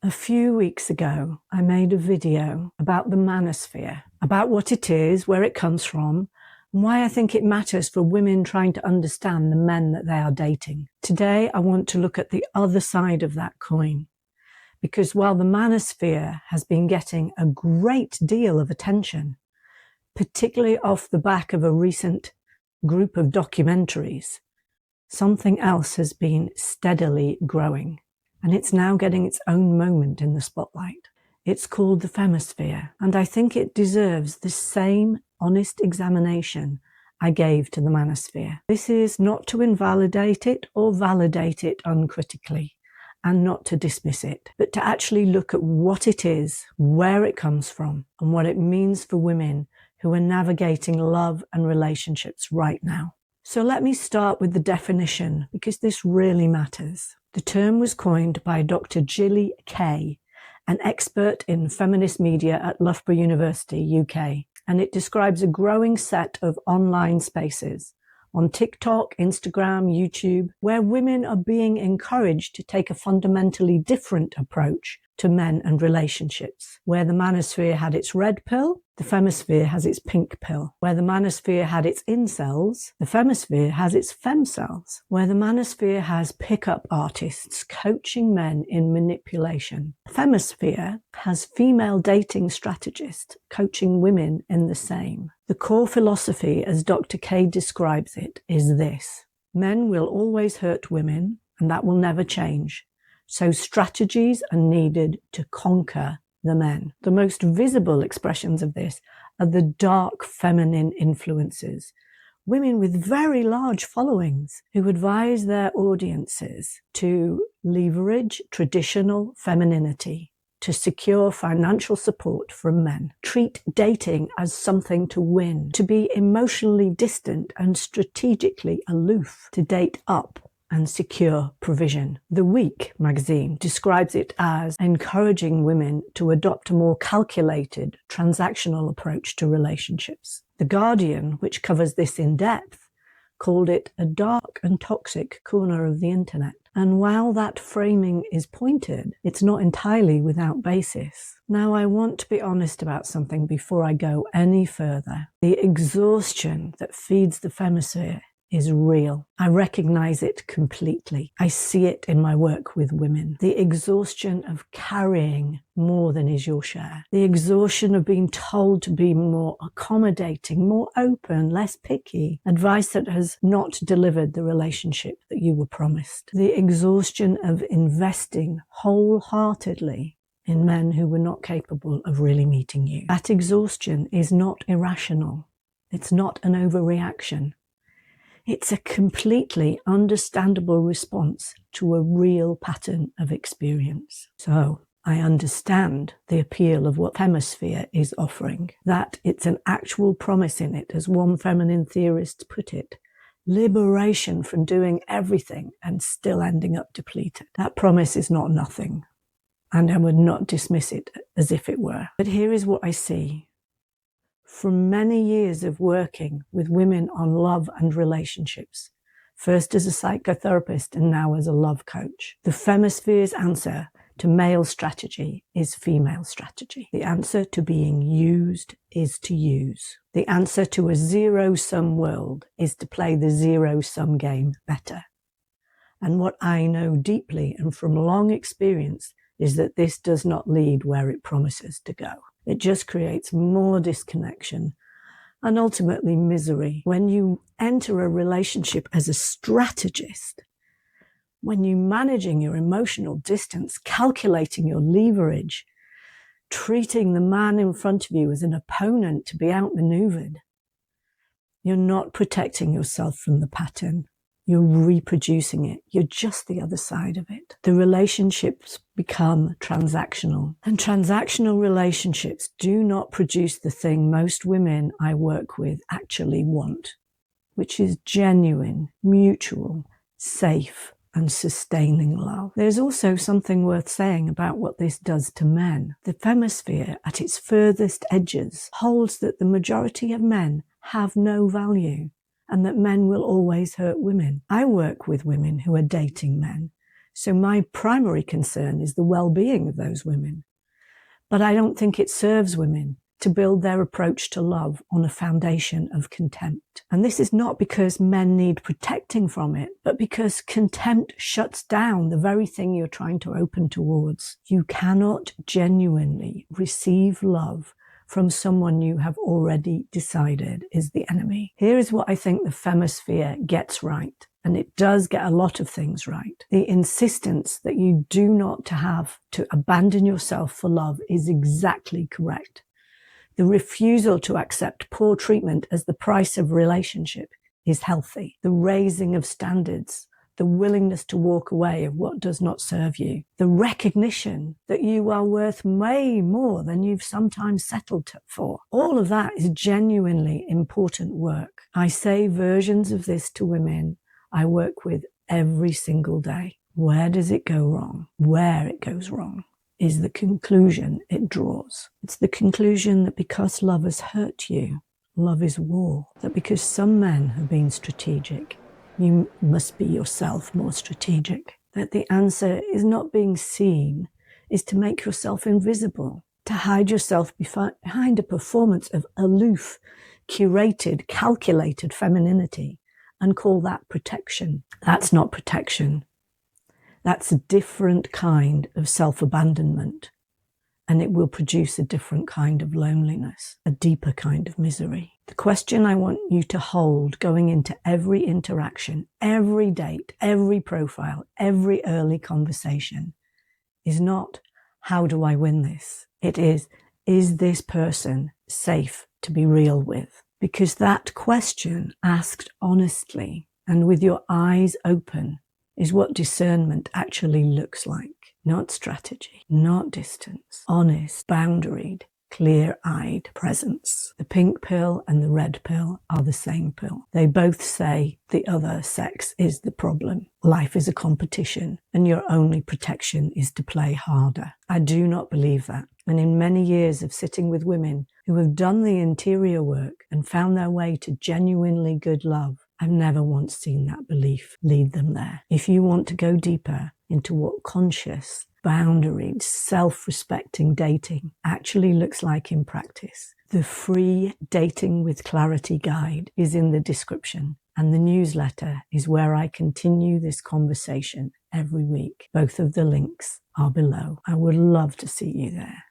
A few weeks ago, I made a video about the Manosphere, about what it is, where it comes from, and why I think it matters for women trying to understand the men that they are dating. Today, I want to look at the other side of that coin, because while the Manosphere has been getting a great deal of attention, particularly off the back of a recent group of documentaries, something else has been steadily growing. And it's now getting its own moment in the spotlight. It's called the Femosphere, and I think it deserves the same honest examination I gave to the Manosphere. This is not to invalidate it or validate it uncritically, and not to dismiss it, but to actually look at what it is, where it comes from, and what it means for women who are navigating love and relationships right now. So let me start with the definition, because this really matters. The term was coined by Dr Jilly Kay, an expert in feminist media at Loughborough University, UK, and it describes a growing set of online spaces on TikTok, Instagram, YouTube, where women are being encouraged to take a fundamentally different approach to men and relationships. Where the Manosphere had its red pill, the Femosphere has its pink pill. Where the Manosphere had its incels, the Femosphere has its femcells. Where the Manosphere has pickup artists coaching men in manipulation, the Femosphere has female dating strategists coaching women in the same. The core philosophy, as Dr. Kay describes it, is this: men will always hurt women, and that will never change. So strategies are needed to conquer the men. The most visible expressions of this are the dark feminine influences, women with very large followings who advise their audiences to leverage traditional femininity to secure financial support from men, treat dating as something to win, to be emotionally distant and strategically aloof, to date up and secure provision. The Week magazine describes it as encouraging women to adopt a more calculated, transactional approach to relationships. The Guardian, which covers this in depth, called it a dark and toxic corner of the internet. And while that framing is pointed, it's not entirely without basis. Now, I want to be honest about something before I go any further. The exhaustion that feeds the Femosphere is real. I recognize it completely. I see it in my work with women. The exhaustion of carrying more than is your share. The exhaustion of being told to be more accommodating, more open, less picky. Advice that has not delivered the relationship that you were promised. The exhaustion of investing wholeheartedly in men who were not capable of really meeting you. That exhaustion is not irrational. It's not an overreaction. It's a completely understandable response to a real pattern of experience. So I understand the appeal of what Femosphere is offering, that it's an actual promise in it, as one feminine theorist put it, liberation from doing everything and still ending up depleted. That promise is not nothing, and I would not dismiss it as if it were. But here is what I see. From many years of working with women on love and relationships, first as a psychotherapist and now as a love coach, the Femosphere's answer to male strategy is female strategy. The answer to being used is to use. The answer to a zero-sum world is to play the zero-sum game better. And what I know deeply and from long experience is that this does not lead where it promises to go. It just creates more disconnection and ultimately misery. When you enter a relationship as a strategist, when you're managing your emotional distance, calculating your leverage, treating the man in front of you as an opponent to be outmaneuvered, you're not protecting yourself from the pattern. You're reproducing it. You're just the other side of it. The relationships become transactional. And transactional relationships do not produce the thing most women I work with actually want, which is genuine, mutual, safe, and sustaining love. There's also something worth saying about what this does to men. The Femosphere, at its furthest edges, holds that the majority of men have no value, and that men will always hurt women. I work with women who are dating men, So my primary concern is the well-being of those women. But I don't think it serves women to build their approach to love on a foundation of contempt. And this is not because men need protecting from it, but because contempt shuts down the very thing you're trying to open towards. You cannot genuinely receive love from someone you have already decided is the enemy. Here is what I think the Femosphere gets right. And it does get a lot of things right. The insistence that you do not have to abandon yourself for love is exactly correct. The refusal to accept poor treatment as the price of relationship is healthy. The raising of standards, the willingness to walk away of what does not serve you, the recognition that you are worth way more than you've sometimes settled for. All of that is genuinely important work. I say versions of this to women I work with every single day. Where does it go wrong? Where it goes wrong is the conclusion it draws. It's the conclusion that because love has hurt you, love is war. That because some men have been strategic, you must be yourself more strategic. That the answer is not being seen, is to make yourself invisible, to hide yourself behind a performance of aloof, curated, calculated femininity, and call that protection. That's not protection. That's a different kind of self-abandonment, and it will produce a different kind of loneliness, a deeper kind of misery. The question I want you to hold going into every interaction, every date, every profile, every early conversation is not, how do I win this? It is this person safe to be real with? Because that question, asked honestly and with your eyes open, is what discernment actually looks like. Not strategy, not distance, honest, boundaried, clear-eyed presence. The pink pill and the red pill are the same pill. They both say the other sex is the problem. Life is a competition, and your only protection is to play harder. I do not believe that. And in many years of sitting with women who have done the interior work and found their way to genuinely good love, I've never once seen that belief lead them there. If you want to go deeper into what conscious, boundaried, self-respecting dating actually looks like in practice, the free Dating with Clarity guide is in the description, and the newsletter is where I continue this conversation every week. Both of the links are below. I would love to see you there.